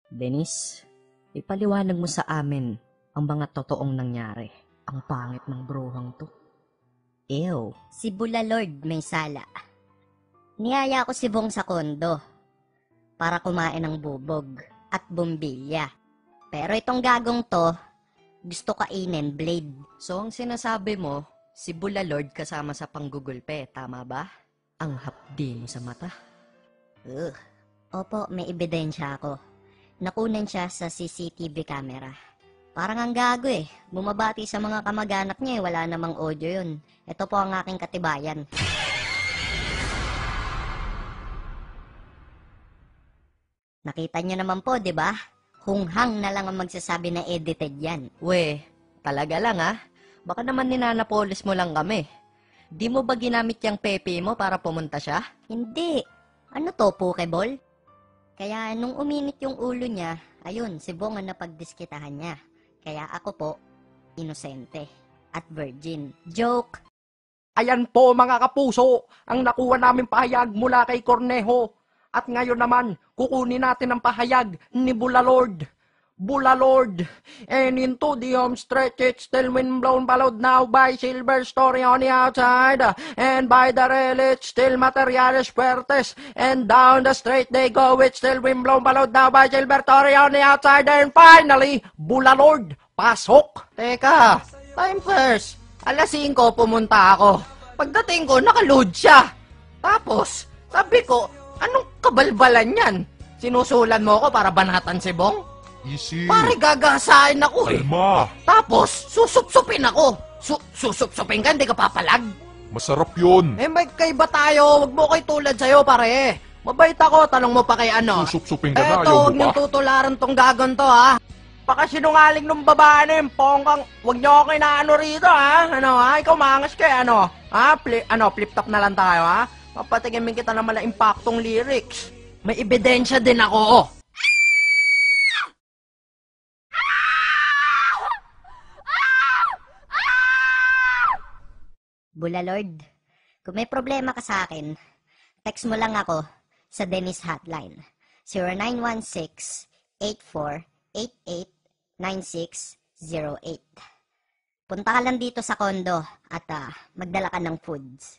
Dennis, ipaliwanag mo sa amin ang mga totoong nangyari. Ang pangit ng bruhang to. Ew. Si Bulalord may sala. Niyaya ko si Bong sa kondo para kumain ng bubog at bumbilya. Pero itong gagong to, gusto kainin blade. So ang sinasabi mo, si Bulalord kasama sa panggugulpe, tama ba? Ang hapdi mo sa mata. Ugh. Opo, may ebidensya ako. Nakunan siya sa CCTV camera. Parang ang gago eh. Bumabati sa mga kamag-anak niya eh. Wala namang audio yun. Ito po ang aking katibayan. Nakita niyo naman po, di ba? Hunghang na lang ang magsasabi na edited yan. We, talaga lang ah. Baka naman ninanapolis mo lang kami. Di mo ba ginamit yung pepe mo para pumunta siya? Hindi. Ano to, Pokeball? Kaya nung uminit yung ulo niya, ayun, si Bong ang napagdiskitahan niya. Kaya ako po, inosente at virgin. Joke! Ayan po mga kapuso, ang nakuha namin pahayag mula kay Cornejo. At ngayon naman, kukunin natin ang pahayag ni Bulalord. Bulalord, and into the home stretch, it's still wind blown followed now by silver story on the outside, and by the rail it's still materiales fuertes, and down the straight they go, it's still wind blown followed now by silver story on the outside, and finally, Bulalord, pasok! Teka, time first. Alas 5 pumunta ako. Pagdating ko, nakaload siya. Tapos, sabi ko, anong kabalbalan yan? Sinusulan mo ako para banatan si Bong? Easy. Pare, gagasain ako eh. Kalma. Tapos, susupsupin ako. Susupsupin ka, hindi ka papalag. Masarap yun. Eh, may kaiba tayo. Huwag mo ko'y tulad sa'yo, pare. Mabait ako, tanong mo pa kay ano. Susupsupin ka na, Eto, ayaw huwag mo niyong ba? tutularan tong gagon to, ha. Baka sinungaling nung babae na yung pongkang, huwag niyo ako inaano rito ha, ano ha, ikaw mangas ka ano, ha, flip top na lang tayo ha, papatigimin kita ng mala impaktong lyrics. May ebidensya din ako. Bulalord, kung may problema ka sa akin, text mo lang ako sa Dennis Hotline. 0916-8488-9608. Punta ka lang dito sa kondo at magdala ka ng foods.